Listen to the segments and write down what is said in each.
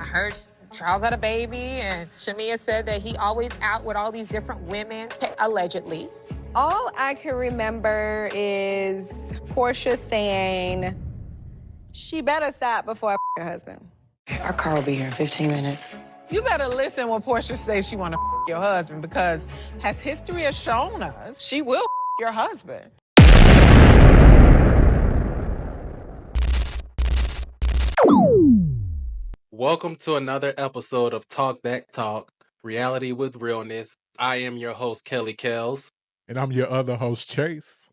heard Charles had a baby, and Shamia said that he always out with all these different women, allegedly. All I can remember is Porsha saying, she better stop before I her husband. Our car will be here in 15 minutes. You better listen when Porsha says she want to your husband, because as history has shown us, she will your husband. Welcome to another episode of Talk That Talk, Reality with Realness. I am your host, Kelly Kells. And I'm your other host, Chase.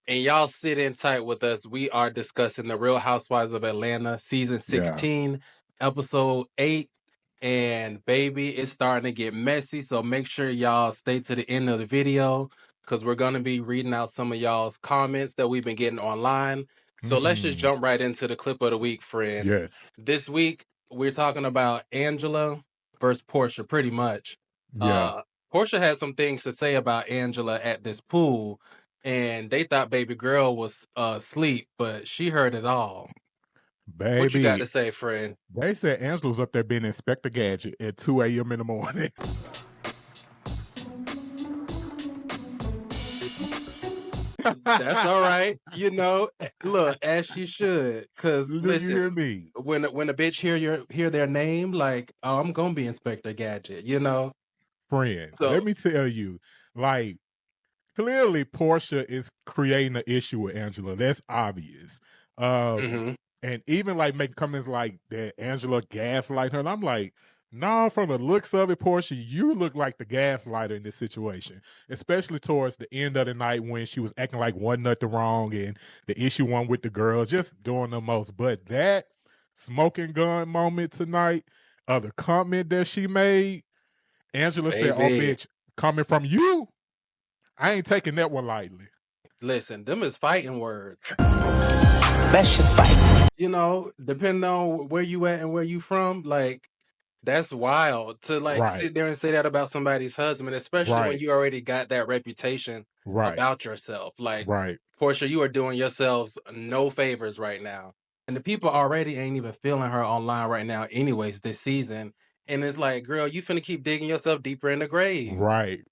And y'all sit in tight with us. We are discussing the Real Housewives of Atlanta, season 16, episode 8. And baby, it's starting to get messy. So make sure y'all stay to the end of the video, because we're going to be reading out some of y'all's comments that we've been getting online. So let's just jump right into the clip of the week, friend. Yes. This week, we're talking about Angela versus Porsha, pretty much. Yeah. Porsha had some things to say about Angela at this pool, and they thought baby girl was asleep, but she heard it all. Baby, what you got to say, friend? They said Angela was up there being Inspector Gadget at 2 a.m. in the morning. That's all right. You know, look, as she should. Because listen, you hear me? When a bitch hear their name, like, oh, I'm gonna be Inspector Gadget, you know? Friend, So, let me tell you, like, clearly Porsha is creating an issue with Angela. That's obvious. And even like make comments like that Angela gaslight her. And I'm like, no, from the looks of it, Porsha, you look like the gaslighter in this situation, especially towards the end of the night when she was acting like wasn't nothing wrong and the issue one with the girls, just doing the most. But that smoking gun moment tonight, the comment that she made, Angela said, oh, bitch, coming from you, I ain't taking that one lightly. Listen, them is fighting words. Let's just fight. You know, depending on where you at and where you from, like, that's wild to like sit there and say that about somebody's husband, especially when you already got that reputation about yourself. Like, Porsha, you are doing yourselves no favors right now. And the people already ain't even feeling her online right now anyways this season. And it's like, girl, you finna keep digging yourself deeper in the grave. Right.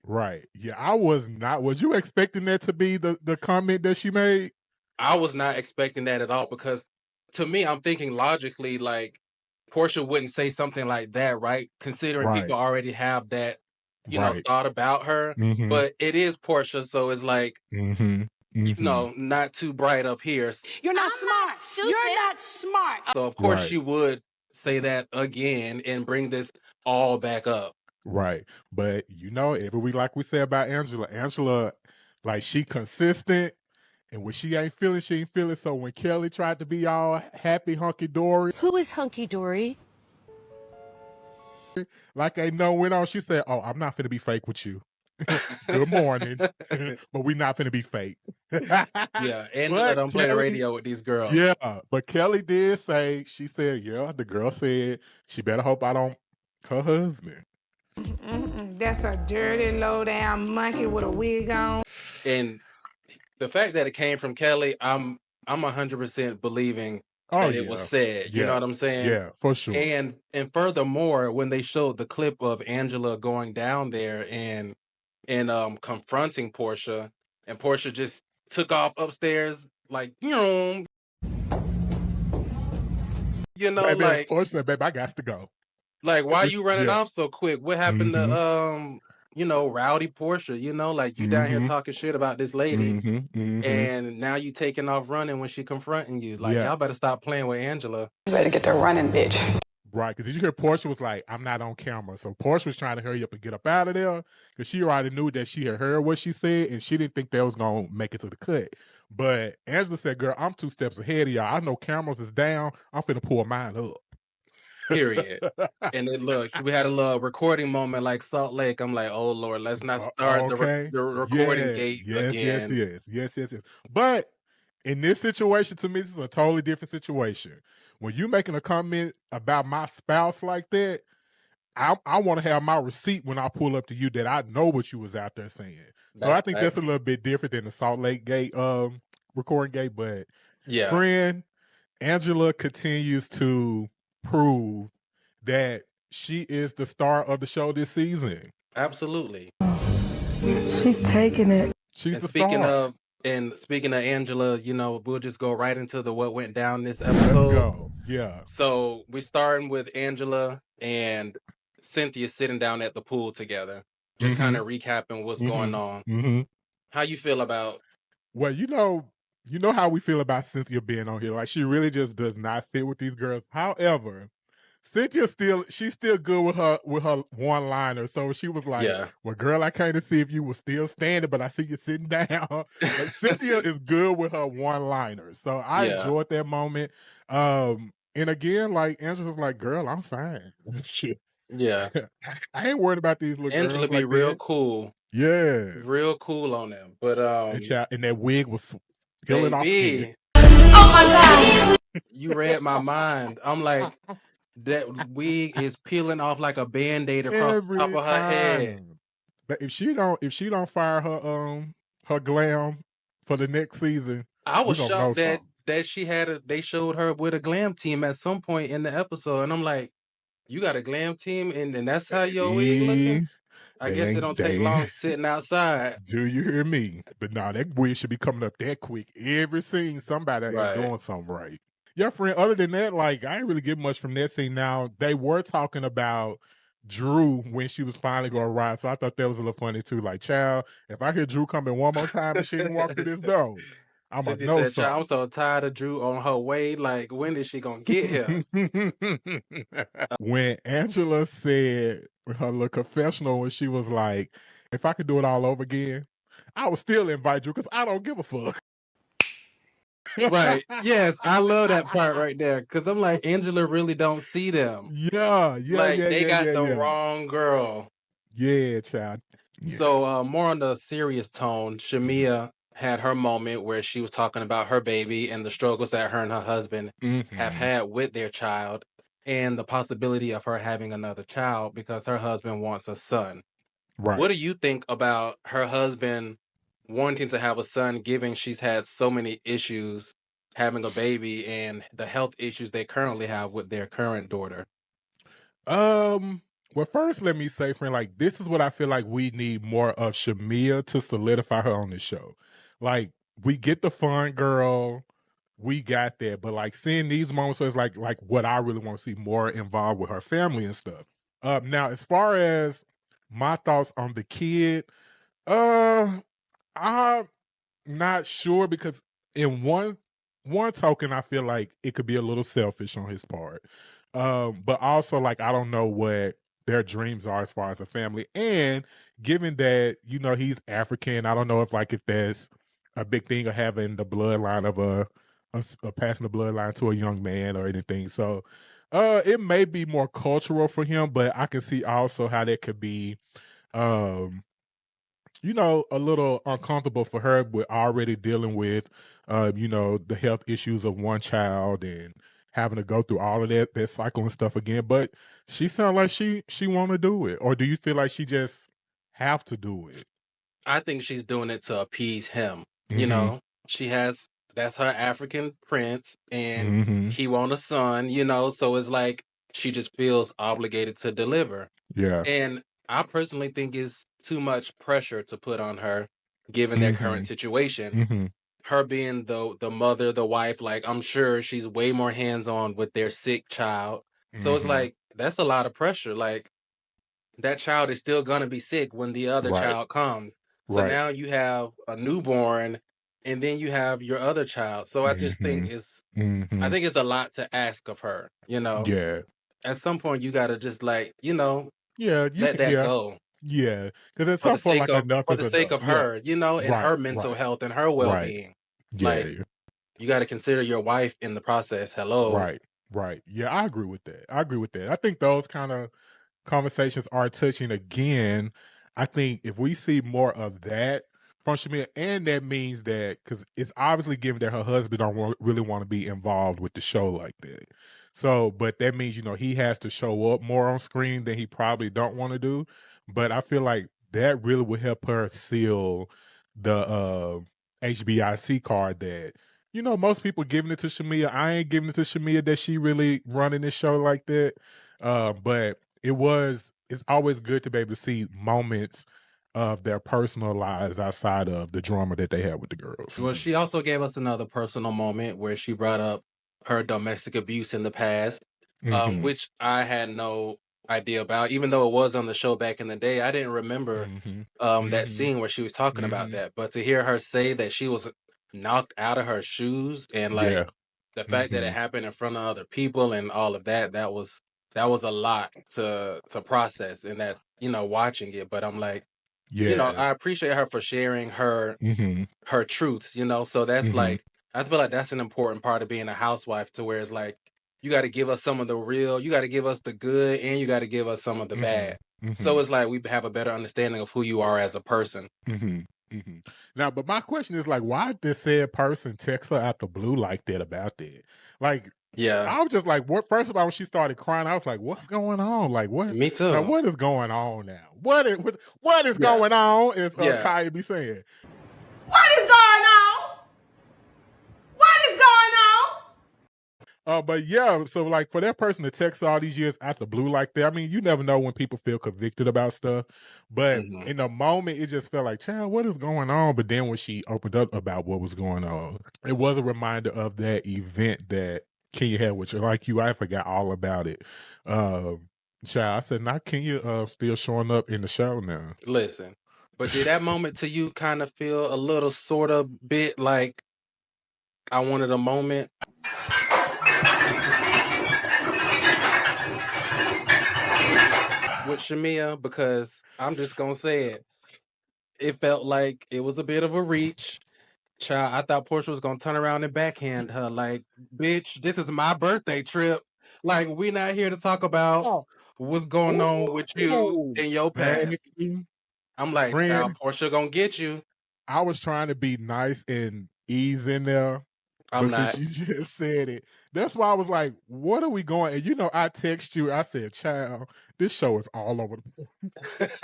Yeah, I was not. Was you expecting that to be the comment that she made? I was not expecting that at all, because to me, I'm thinking logically, like, Porsha wouldn't say something like that, right? Considering people already have that, you know, thought about her. But it is Porsha, so it's like, you know, not too bright up here. You're not smart. You're not smart. So of course she would say that again and bring this all back up. Right. But you know, every week, like we said about Angela, like, she consistent. And when she ain't feeling, she ain't feeling. So when Kelli tried to be all happy, hunky-dory. Who is hunky-dory? Like ain't no went on, she said, oh, I'm not finna be fake with you. Good morning. But we not finna be fake. Yeah, Angela don't play the radio with these girls. Yeah, but Kelli did say, she said, yeah, the girl said she better hope I don't her husband. That's a dirty, low-down monkey with a wig on. And the fact that it came from Kelli, I'm 100% believing that it was said. You know what I'm saying? Yeah, for sure. And furthermore, when they showed the clip of Angela going down there and confronting Porsha, and Porsha just took off upstairs like, you know, baby, like, Porsha said, babe, I got to go. Like, why you running off so quick? What happened to you know, rowdy Porsha? You know, like, you down here talking shit about this lady, and now you taking off running when she confronting you. Like, y'all better stop playing with Angela. You better get to running, bitch. Right, because did you hear Porsha was like, I'm not on camera. So Porsha was trying to hurry up and get up out of there, because she already knew that she had heard what she said, and she didn't think that was going to make it to the cut. But Angela said, girl, I'm 2 steps ahead of y'all. I know cameras is down. I'm finna pull mine up. Period. And it looked, we had a little recording moment like Salt Lake. I'm like, oh Lord, let's not start the recording gate again. Yes. But in this situation, to me, this is a totally different situation. When you making a comment about my spouse like that, I want to have my receipt when I pull up to you that I know what you was out there saying. So I think that's a little bit different than the Salt Lake gate recording gate. But friend, Angela continues to prove that she is the star of the show this season. Absolutely. She's taking it. She's And the star. speaking of Angela, we'll just go right into what went down this Let's episode. go. Yeah. So we're starting with Angela and Cynthia sitting down at the pool together, just kind of recapping what's going on. How you feel about? Well, you know how we feel about Cynthia being on here. Like, she really just does not fit with these girls. However, she's still good with her one-liner. So she was like, well, girl, I came to see if you were still standing, but I see you sitting down. Like, Cynthia is good with her one-liners. So I enjoyed that moment. And again, like, Angela's like, girl, I'm fine. Yeah. I ain't worried about these little Angela girls be like real that. cool. Yeah. Real cool on them. But and that wig was peeling off skin. Oh my God. You read my mind. I'm like, that wig is peeling off like a Band-Aid across the top of her head. But if she don't fire her glam for the next season, I was shocked that they showed her with a glam team at some point in the episode, and I'm like, you got a glam team, and that's how your wig looking? I guess it don't take long sitting outside. Do you hear me? But nah, that wig should be coming up that quick. Every scene, somebody ain't doing something right. Yeah, friend, other than that, like, I didn't really get much from that scene. Now, they were talking about Drew when she was finally going to ride, so I thought that was a little funny too. Like, child, if I hear Drew coming one more time and she didn't walk through this door, I'm going to know something. I'm so tired of Drew on her way. Like, when is she going to get here? When Angela said her little confessional, when she was like, if I could do it all over again, I would still invite Drew because I don't give a fuck. Right. Yes, I love that part right there because I'm like, Angela really don't see them. Yeah. They got the wrong girl. Yeah, child. Yeah. So more on the serious tone, Shamia had her moment where she was talking about her baby and the struggles that her and her husband have had with their child and the possibility of her having another child because her husband wants a son. Right. What do you think about her husband wanting to have a son, given she's had so many issues having a baby and the health issues they currently have with their current daughter? Well, first, let me say, friend, like, this is what I feel like we need more of Shamia to solidify her on the show. Like, we get the fun girl, we got that, but like seeing these moments where it's like what I really want to see more involved with her family and stuff. Now, as far as my thoughts on the kid, I'm not sure because in one token, I feel like it could be a little selfish on his part. But also, like, I don't know what their dreams are as far as a family. And given that, he's African, I don't know if that's a big thing of having the bloodline of a passing the bloodline to a young man or anything. So it may be more cultural for him, but I can see also how that could be a little uncomfortable for her with already dealing with the health issues of one child and having to go through all of that cycle and stuff again. But she sounds like she want to do it. Or do you feel like she just have to do it? I think she's doing it to appease him. That's her African prince and he want a son, so it's like she just feels obligated to deliver. Yeah. And I personally think it's too much pressure to put on her given their current situation. Her being the mother, the wife, like, I'm sure she's way more hands-on with their sick child. So it's like, that's a lot of pressure. Like, that child is still gonna be sick when the other child comes. So now you have a newborn and then you have your other child. So I just think I think it's a lot to ask of her, Yeah. At some point you gotta just let that go. Yeah, because at some point, enough for the sake of her, and her mental health and her well-being. Yeah. Like, you got to consider your wife in the process. Hello. Right. Yeah, I agree with that. I think those kind of conversations are touching again. I think if we see more of that from Shamia, and that means that, because it's obviously given that her husband don't really want to be involved with the show like that. So, but that means, he has to show up more on screen than he probably don't want to do. But I feel like that really would help her seal the HBIC card that, most people giving it to Shamia. I ain't giving it to Shamia that she really running this show like that. But it's always good to be able to see moments of their personal lives outside of the drama that they have with the girls. Well, she also gave us another personal moment where she brought up her domestic abuse in the past, which I had no idea about. Even though it was on the show back in the day, I didn't remember that scene where she was talking about that. But to hear her say that she was knocked out of her shoes and like the fact that it happened in front of other people and all of that, that was a lot to process in that, watching it. But I'm like, I appreciate her for sharing her her truths, so that's like, I feel like that's an important part of being a housewife, to where it's like, you got to give us some of the real, you got to give us the good, and you got to give us some of the bad. So it's like we have a better understanding of who you are as a person. Now, but my question is like, why did this said person text her out the blue like that about that? Like, I was just like, what? First of all, when she started crying, I was like, what's going on? Like, what? Me too. Now, what is going on now? What is going on? Is Kaya be saying? What is going on? What is going on? But yeah, so like for that person to text all these years out the blue like that, I mean, you never know when people feel convicted about stuff. But in the moment, it just felt like, child, what is going on? But then when she opened up about what was going on, it was a reminder of that event that Kenya had, which like you, I forgot all about it. Child, I said, not Kenya still showing up in the show now. Listen, but did that moment to you kind of feel a little sort of bit like I wanted a moment? With Shamia, because I'm just gonna say it felt like it was a bit of a reach. Child, I thought Porsha was gonna turn around and backhand her like, bitch, this is my birthday trip. Like, we're not here to talk about what's going on with you in your past. I'm like, child, Porsha gonna get you. I was trying to be nice and ease in there. I'm but not. Since you just said it, that's why I was like, what are we going? And I text you, I said, child, this show is all over the place.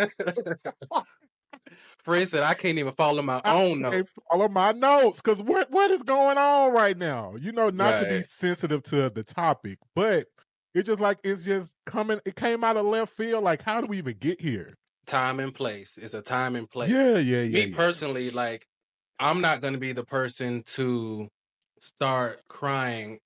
Fred said, I can't even follow my own notes. Follow my notes, because what is going on right now? Not to be sensitive to the topic, but it's just like, it's just coming, it came out of left field. Like, how do we even get here? Time and place. It's a time and place. Yeah. Me personally, like, I'm not going to be the person to start crying,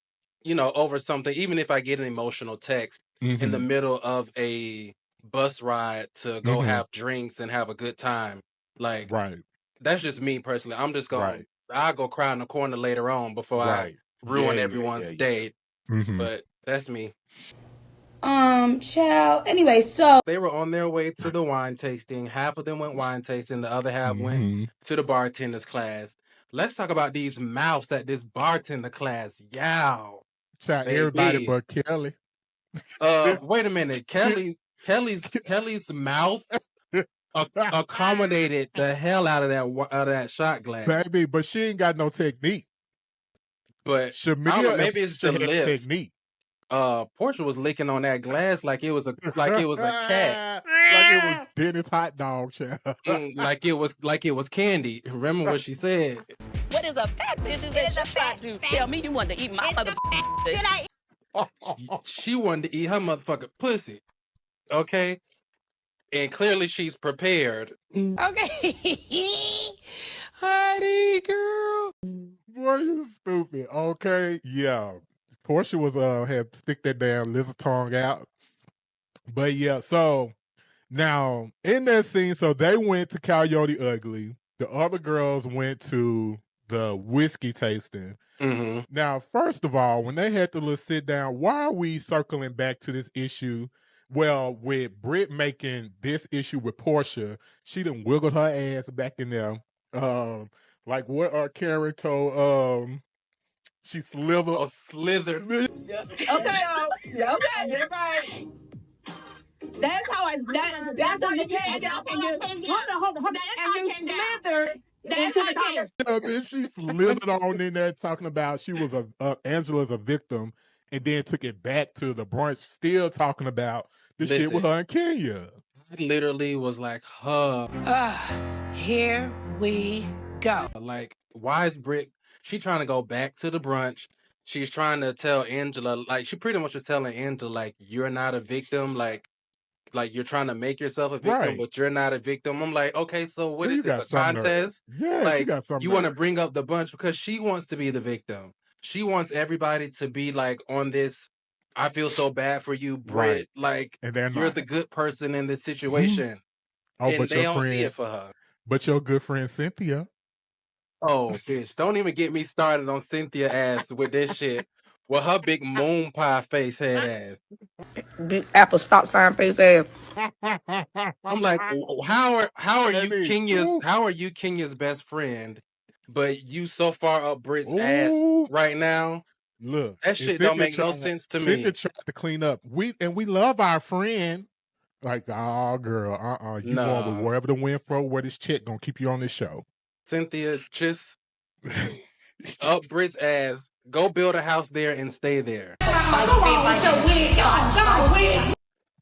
over something, even if I get an emotional text in the middle of a bus ride to go have drinks and have a good time. Like, that's just me personally. I'm just going, I'll go cry in the corner later on before I ruin everyone's day. But that's me. Child. Anyway, so they were on their way to the wine tasting. Half of them went wine tasting. The other half went to the bartender's class. Let's talk about these mouths at this bartender class. Yow. Child, everybody but Kelli. Wait a minute. Kelli's mouth accommodated the hell out of that shot glass. Baby, but she ain't got no technique. But Shamia, maybe it's the lips. Technique. Porsha was licking on that glass like it was a cat. Like it was Dennis hot dog, child. like it was candy. Remember what she said? What is a fat bitch is that you try to tell me you want to eat my motherfucker? She wanted to eat her motherfucking pussy. Okay? And clearly she's prepared. Okay. Honey, girl. Boy, you stupid. Okay, yeah. Porsha was had stick that damn lizard tongue out. But yeah, so now in that scene, so they went to Coyote Ugly. The other girls went to the whiskey tasting. Now, first of all, when they had to little sit down, why are we circling back to this issue? Well, with Brit making this issue with Porsha, she done wiggled her ass back in there. Like what Karen told she slithered. Oh, slithered. Okay, okay, get right. That's how I. That's how you can get. Hold on. And you slithered. That's how I can. Then she slithered on in there talking about she was Angela's a victim, and then took it back to the brunch, still talking about the shit with her and Kenya. I literally was like, huh. Here we go. Like, why is Brit? She trying to go back to the brunch she's trying to tell Angela, like, she pretty much was telling Angela, like, you're not a victim, like you're trying to make yourself a victim, but you're not a victim. I'm like, okay, so what is this, a contest? Yeah, like, she got something. You want to bring up the bunch because she wants to be the victim. She wants everybody to be like on this, I feel so bad for you, Brit. Like, and you're the good person in this situation. And but they don't see it for her. But your good friend Cynthia. Oh, bitch. Don't even get me started on Cynthia ass with this shit. With her big moon pie face head ass. Big apple stop sign face ass. I'm like, how are you Kenya's best friend, but you so far up Brit's ass right now? Look, that shit don't make no sense to me. Cynthia tried to clean up. We love our friend. Like, oh girl, you going with wherever the wind flow, where this chick gonna keep you on this show. Cynthia, just up Brit's ass. Go build a house there and stay there.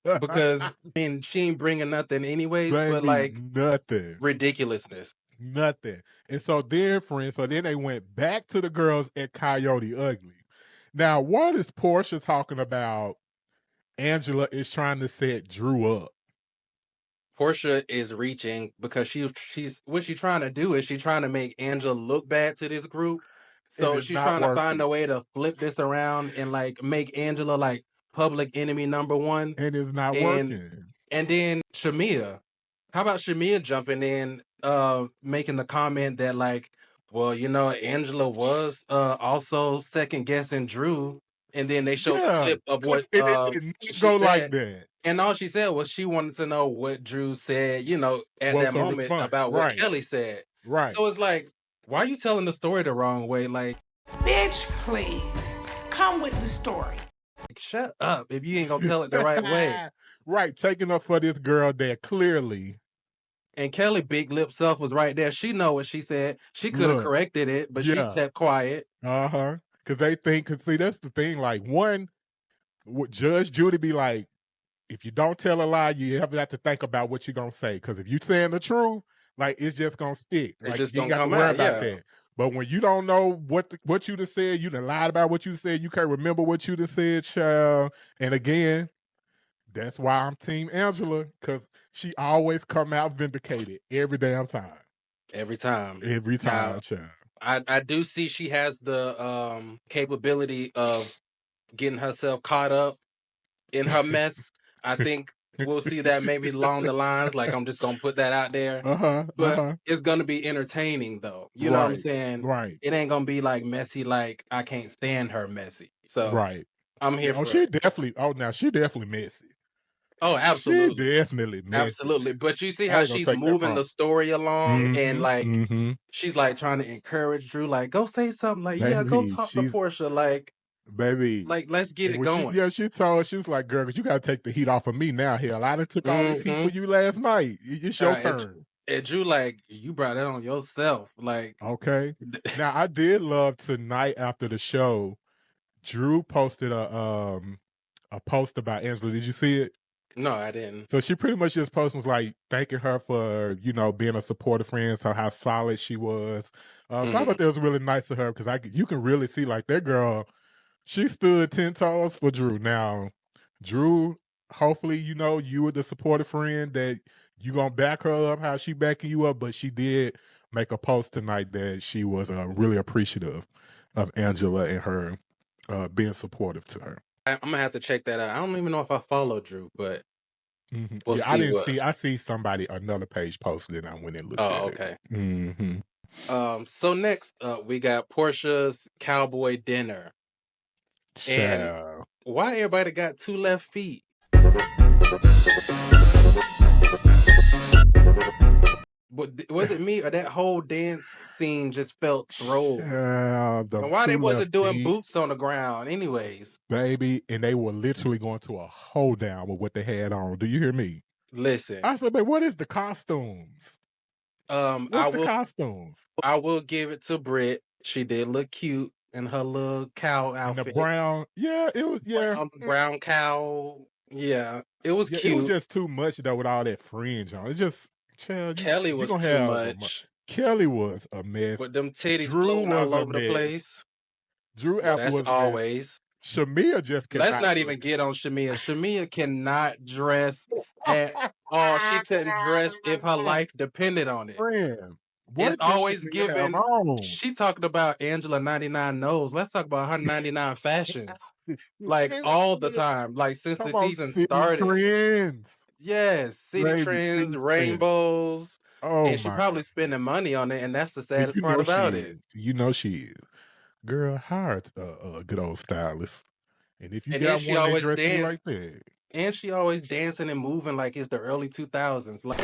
Because I mean, she ain't bringing nothing anyways, but like nothing, ridiculousness, nothing. And so then they went back to the girls at Coyote Ugly. Now, what is Porsha talking about? Angela is trying to set Drew up. Porsha is reaching because she's what she's trying to do is she's trying to make Angela look bad to this group. So she's trying to find a way to flip this around and like make Angela like public enemy number one. And it's not working. And then Shamia. How about Shamia jumping in, making the comment that like, well, you know, Angela was also second guessing Drew. And then they showed the clip of what she said. Like that. And all she said was she wanted to know what Drew said, you know, at that moment about what Kelli said. Right. So it's like, why are you telling the story the wrong way? Like, bitch, please come with the story. Like, shut up if you ain't gonna tell it the right way. Right, taking up for this girl that clearly. And Kelli big lip self was right there. She know what she said. She could have corrected it, but she kept quiet. Because they think, see, that's the thing. Like, one, Judge Judy be like, if you don't tell a lie, you have to think about what you're gonna say. Because if you saying the truth, like, it's just gonna stick. It's like, just you gonna got come to worry out. about that. But when you don't know what you done said, you done lied about what you said, you can't remember what you done said, child. And again, that's why I'm Team Angela, because she always come out vindicated every damn time. Every time. Every time, child. I do see she has the capability of getting herself caught up in her mess. I think we'll see that maybe along the lines. Like, I'm just gonna put that out there. But it's gonna be entertaining though. You know what I'm saying? Right. It ain't gonna be like messy, like I can't stand her messy. So I'm here for she definitely messy. Oh, absolutely. She definitely messy. Absolutely. But you see how she's moving the story along and like she's like trying to encourage Drew, like, go say something, like, yeah, go talk to Porsha, like, baby, like, let's get it going. She told her, she was like, girl, you gotta take the heat off of me now. Hell, I done took all this heat for you last night. It's your turn. And Drew, like, you brought that on yourself. Like, okay. Now I did love tonight after the show, Drew posted a post about Angela. Did you see it? No, I didn't. So she pretty much just posted, was like, thanking her for, you know, being a supportive friend, so how solid she was. So I thought that was really nice of her, because you can really see, like, that girl, she stood 10 toes for Drew. Now, Drew, hopefully, you know, you were the supportive friend that you gonna back her up how she backing you up, but she did make a post tonight that she was really appreciative of Angela and her being supportive to her. I'm gonna have to check that out. I don't even know if I follow Drew, but we'll see. I didn't see. I see another page posted, and I went and looked at okay. it. So next we got Porsha's cowboy dinner. And why everybody got 2 left feet? But was it me or that whole dance scene just felt thrown? And why they wasn't doing boots on the ground anyways? Baby, and they were literally going to a hold down with what they had on. Do you hear me? Listen. I said, but what is the costumes? What's the costumes? I will give it to Brit. She did look cute in her little cow outfit. And the brown, it was, brown cow. Yeah, it was cute. It was just too much though with all that fringe on. It's just, Kelli was too much. Kelli was a mess. With them titties blowing all over the place. Drew Well, that's afterwards always. Shamia just cannot Let's not even get on Shamia. Shamia cannot dress at all. She couldn't dress if her life depended on it. Friend, It's what does always Shamia have given. on? She talking about Angela 99 knows. Let's talk about her 99 fashions. Like all the time. Like since the season City started. Trends. Yes, city Baby, trends, city rainbows. Oh And she my probably God. spending money on it, and that's the And saddest you part know she about is. it. You know she is. Girl, hire a good old stylist. And if you And then got she one that always dressed you dance. like that. And she always dancing and moving like it's the early 2000s. Like,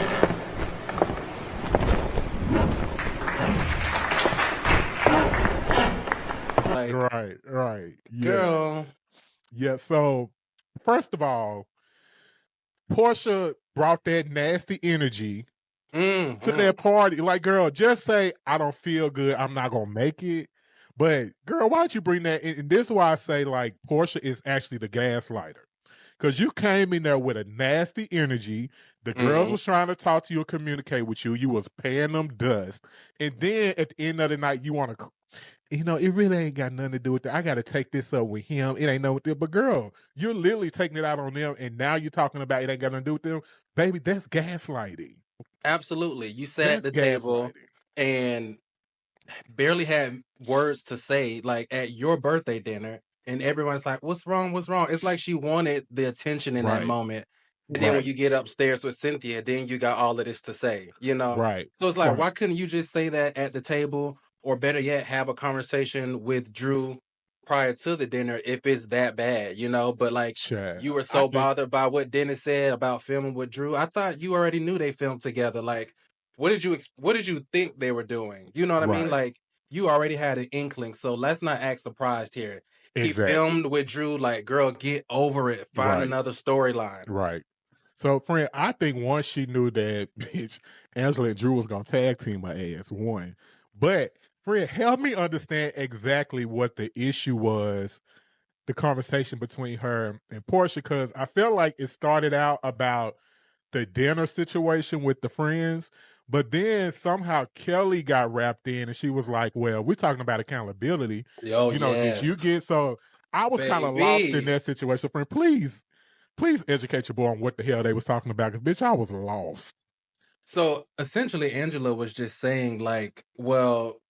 right. Yeah. Girl. Yeah, so first of all, Porsha brought that nasty energy to that party. Like, girl, just say, I don't feel good. I'm not going to make it. But, girl, why don't you bring that in? And this is why I say, like, Porsha is actually the gaslighter. Because you came in there with a nasty energy. The girls was trying to talk to you and communicate with you. You was paying them dust. And then at the end of the night, you want to, you know, it really ain't got nothing to do with that. I got to take this up with him. It ain't no with it. But girl, you're literally taking it out on them. And now you're talking about it ain't got nothing to do with them. Baby, that's gaslighting. Absolutely. You sat at the table and barely had words to say, like at your birthday dinner, and everyone's like, what's wrong? What's wrong? It's like she wanted the attention in that moment. And then when you get upstairs with Cynthia, then you got all of this to say, you know? Right. So it's like, why couldn't you just say that at the table? Or better yet, have a conversation with Drew prior to the dinner if it's that bad, you know? But like, you were so bothered by what Dennis said about filming with Drew. I thought you already knew they filmed together. Like, what did you think they were doing? You know what I mean? Like, you already had an inkling, so let's not act surprised here. He filmed with Drew, like, girl, get over it. Find another storyline. Right. So, friend, I think once she knew that bitch Angela and Drew was gonna tag team her ass, one. But friend, help me understand exactly what the issue was, the conversation between her and Porsha, because I felt like it started out about the dinner situation with the friends, but then somehow Kelli got wrapped in and she was like, well, we're talking about accountability. Yo, you know, did you get so I was kind of lost in that situation, friend. Please educate your boy on what the hell they was talking about, because bitch, I was lost. So essentially Angela was just saying, like, well,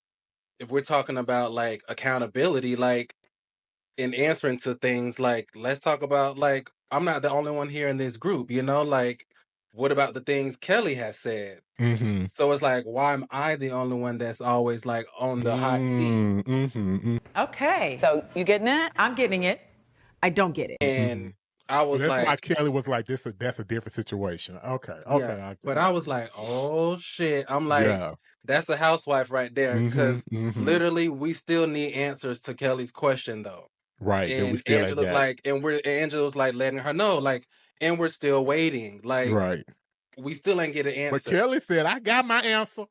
if we're talking about like accountability, like in answering to things, like, let's talk about, like, I'm not the only one here in this group, you know, like, what about the things Kelli has said? So it's like, why am I the only one that's always like on the hot seat? Okay. So you getting it? I'm getting it. I don't get it. And I was so that's like, why Kelli was like, that's a different situation. Okay. Yeah, but I was like, oh shit. I'm like, that's a housewife right there. Because literally we still need answers to Kelly's question though. Right. And Angela's like, Angela's like letting her know, like, and we're still waiting. Like, we still ain't get an answer. But Kelli said, I got my answer.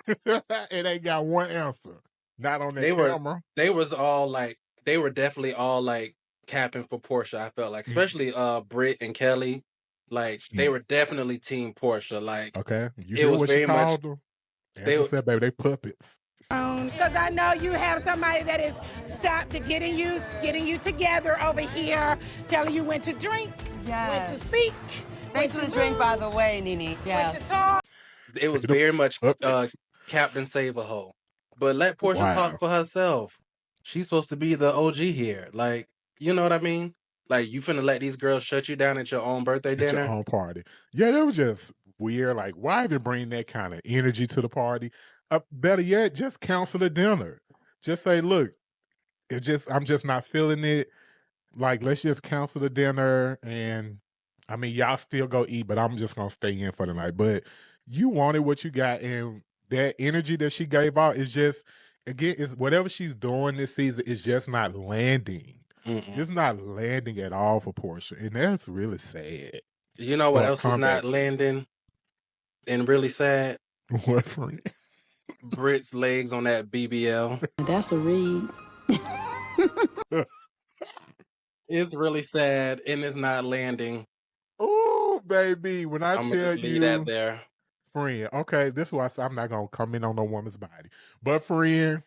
It ain't got one answer. Not on that camera. They were definitely all like capping for Porsha, I felt like. Especially Brit and Kelli. Like, they were definitely team Porsha. Like, you hear what she called them? She said, baby, they puppets. Because I know you have somebody that is stopped getting you together over here, telling you when to drink, when to speak. Thanks for the drink, by the way, Nene. When to talk. It was very much Captain Save-A-Ho. But let Porsha talk for herself. She's supposed to be the OG here. Like, you know what I mean? Like, you finna let these girls shut you down at your own birthday dinner? At your own party. Yeah, that was just weird. Like, why even bring that kind of energy to the party? Better yet, just cancel the dinner. Just say, look, I'm just not feeling it. Like, let's just cancel the dinner, and I mean, y'all still go eat, but I'm just gonna stay in for the night. But you wanted what you got, and that energy that she gave out is just, again, is whatever she's doing this season is just not landing. It's not landing at all for Porsha, and that's really sad. You know what else is not landing and really sad? What, friend? Brit's legs on that BBL. That's a read. It's really sad and it's not landing. Oh, baby, when I'm gonna just leave that there. Friend, okay, this is why I'm not gonna come in on no woman's body. But friend,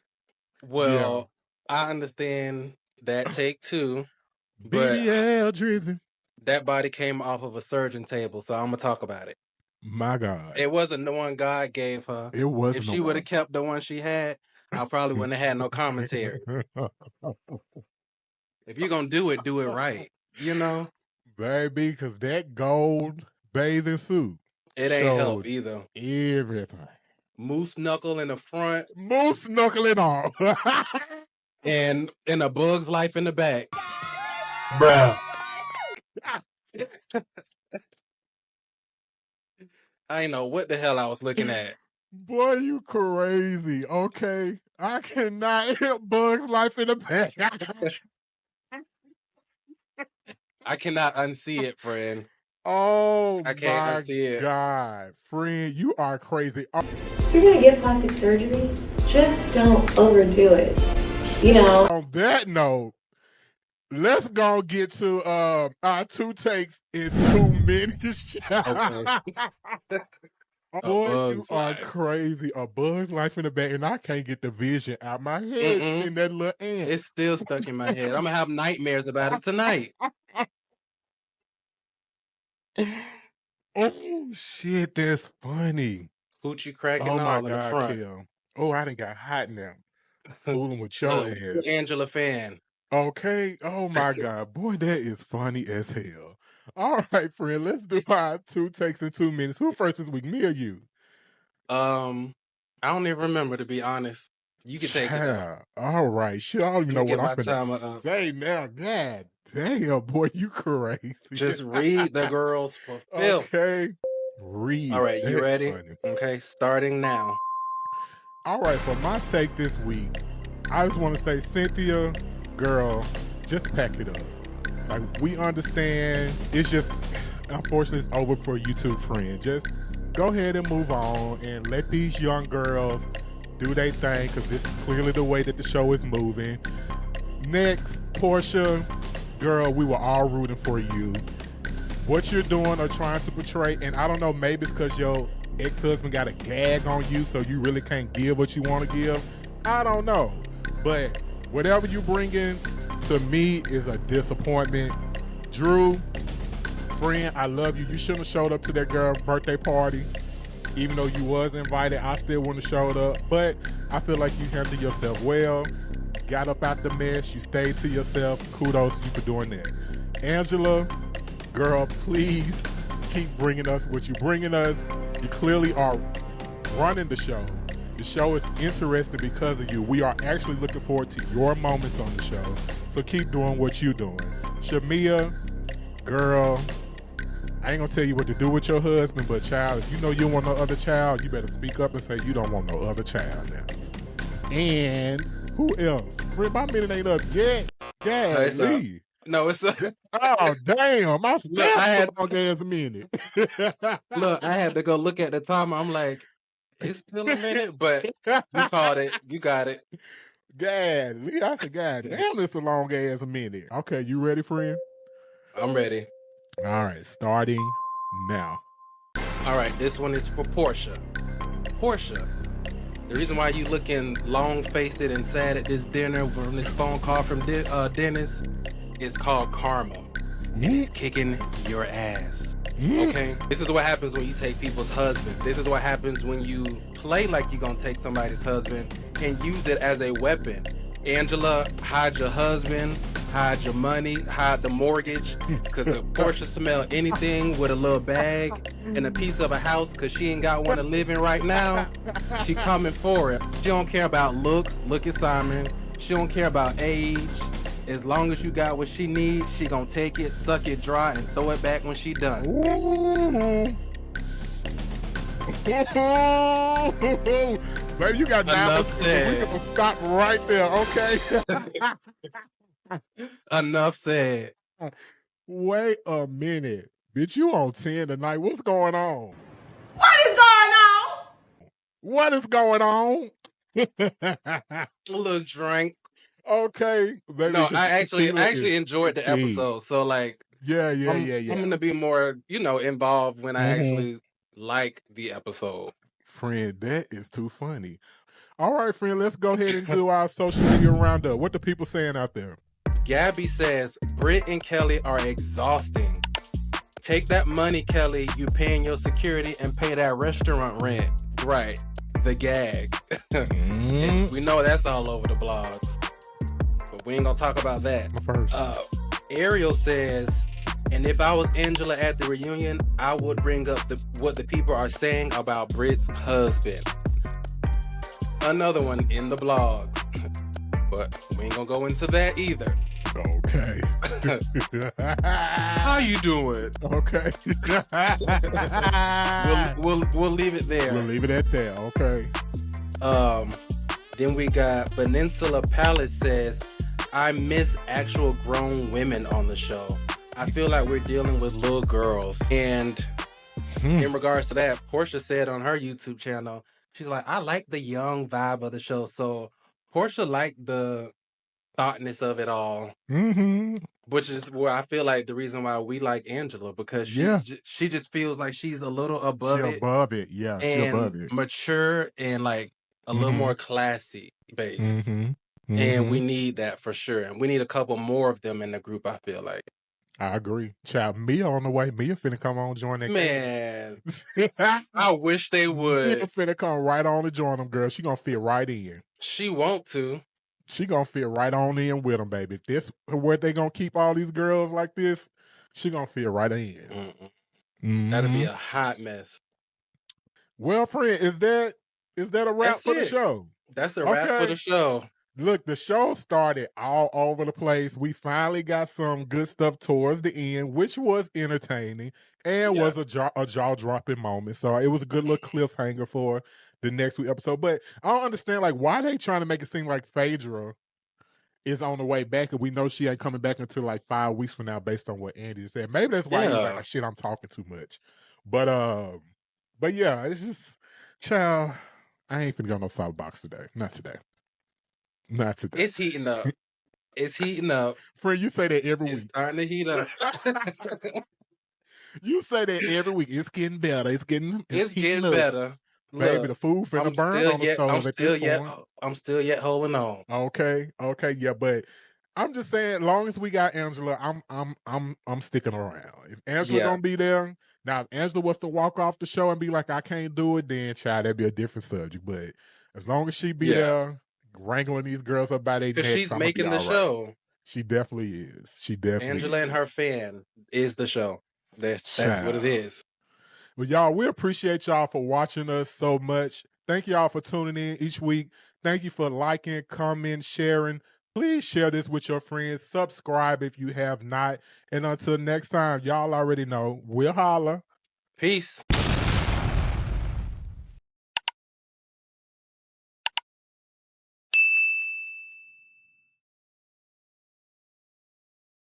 well, I understand that take two, but BBL Drizzy. that body came off of a surgeon table, so I'm gonna talk about it. My God. It wasn't the one God gave her. It wasn't. If she would have kept the one she had, I probably wouldn't have had no commentary. If you're gonna do it right. You know? Baby, because that gold bathing suit. It ain't help either. Everything. Moose knuckle in the front. Moose knuckle and all. And A Bug's Life in the back. Bruh. I ain't know what the hell I was looking at. Boy, you crazy. Okay. I cannot hit Bug's Life in the back. I cannot unsee it, friend. Oh, I can't unsee it. God. Friend, you are crazy. If you're going to get plastic surgery, just don't overdo it. You know? On that note, let's go get to our two takes in 2 minutes. Okay. Boy, you are crazy. A Bug's Life in the back, and I can't get the vision out my head. Seeing that little ant. It's still stuck in my head. I'm gonna have nightmares about it tonight. Oh shit, that's funny. Coochie cracking all all my in the God, front. Kel. Oh, I done got hot now. Fooling with your ass. Angela fan. Okay. Oh my God. Boy, that is funny as hell. All right, friend. Let's do our two takes in 2 minutes. Who first this week? Me or you? I don't even remember, to be honest. You can take it though. All right. Shit, I don't even know what I'm finna finna say now. God damn, boy, you crazy. Just read the girls for filth. Okay. Read. All right, you That's ready? funny. Okay, starting now. All right, for my take this week, I just want to say, Cynthia, girl, just pack it up. Like, we understand. It's just, unfortunately, it's over for you two, friend. Just go ahead and move on and let these young girls do their thing, because this is clearly the way that the show is moving. Next, Porsha, girl, we were all rooting for you. What you're doing or trying to portray, and I don't know, maybe it's because your ex-husband got a gag on you, so you really can't give what you want to give. I don't know. But whatever you bring in, to me, is a disappointment. Drew, friend, I love you. You shouldn't have showed up to that girl's birthday party. Even though you was invited, I still wouldn't have showed up. But I feel like you handled yourself well. Got up out the mess. You stayed to yourself. Kudos to you for doing that. Angela, girl, please keep bringing us what you're bringing us. You clearly are running the show. The show is interesting because of you. We are actually looking forward to your moments on the show. So keep doing what you're doing. Shamia, girl, I ain't gonna tell you what to do with your husband, but child, if you know you don't want no other child, you better speak up and say you don't want no other child now. And who else? My minute ain't up yet. Yeah, Lee. No, it's oh damn! I had a long ass minute. Look, I had to go look at the timer. I'm like, it's still a minute, but you called it. You got it. God, Lee, I said, God damn, it's a long ass minute. Okay, you ready, friend? I'm ready. All right, starting now. All right, this one is for Porsha. Porsha, the reason why you looking long-faced and sad at this dinner from this phone call from Dennis is called karma, and it's kicking your ass. Okay? This is what happens when you take people's husband. This is what happens when you play like you're gonna take somebody's husband and use it as a weapon. Angela, hide your husband, hide your money, hide the mortgage, because if Porsha smell anything with a little bag and a piece of a house, because she ain't got one to live in right now, she coming for it. She don't care about looks. Look at Simon. She don't care about age. As long as you got what she needs, she gonna take it, suck it dry, and throw it back when she done. Baby, you got enough said. We can stop right there, okay? Enough said. Wait a minute. Bitch, you on 10 tonight. What's going on? What is going on? What is going on? A little drink. Okay. Baby, no, I actually enjoyed the episode. So like Yeah. I'm gonna be more, involved when I actually like the episode. Friend, that is too funny. All right, friend, let's go ahead and do our social media roundup. What the people saying out there? Gabby says, Brit and Kelli are exhausting. Take that money, Kelli. You paying your security and pay that restaurant rent. Right. The gag. And we know that's all over the blogs. So we ain't gonna talk about that. First. Ariel says, and if I was Angela at the reunion, I would bring up what the people are saying about Brit's husband. Another one in the blogs. But we ain't gonna go into that either. Okay. How you doing? Okay. we'll leave it there. We'll leave it at that. Okay. Then we got Peninsula Palace says, I miss actual grown women on the show. I feel like we're dealing with little girls. And in regards to that, Porsha said on her YouTube channel, she's like, I like the young vibe of the show. So Porsha liked the thoughtness of it all. Which is where I feel like the reason why we like Angela, because she just feels like she's a little above it. Above it, yeah. She above it. Mature and like a little more classy based. And we need that for sure. And we need a couple more of them in the group, I feel like. I agree. Child, Mia on the way. Mia finna come on join that. Man, I wish they would. Mia finna come right on to join them, girl. She gonna fit right in. She want to. She gonna fit right on in with them, baby. If this where they gonna keep all these girls like this, she gonna fit right in. That'd be a hot mess. Well, friend, is that a wrap for the show? That's a wrap for the show. Look, the show started all over the place. We finally got some good stuff towards the end, which was entertaining and was a jaw-dropping moment. So it was a good little cliffhanger for the next week episode. But I don't understand, like, why they trying to make it seem like Phaedra is on the way back, and we know she ain't coming back until like 5 weeks from now, based on what Andy said. Maybe that's why he's like, shit, I'm talking too much. But yeah, it's just, child, I ain't finna go no solid box today. Not today. Not today. It's heating up. It's heating up. Friend, you say that every week. It's starting to heat up. You say that every week. It's getting better. It's getting better. Baby, Look, the food finna burn on the stove. I'm still yet holding on. Okay, yeah, but I'm just saying, long as we got Angela, I'm sticking around. If Angela gonna be there, now if Angela was to walk off the show and be like, I can't do it, then child, that'd be a different subject. But as long as she be there, wrangling these girls up by their necks, because she's making the show. She definitely is. She definitely Angela and her fan is the show. That's what it is. Well, y'all, we appreciate y'all for watching us so much. Thank y'all for tuning in each week. Thank you for liking, commenting, sharing. Please share this with your friends. Subscribe if you have not. And until next time, y'all already know, we'll holler. Peace.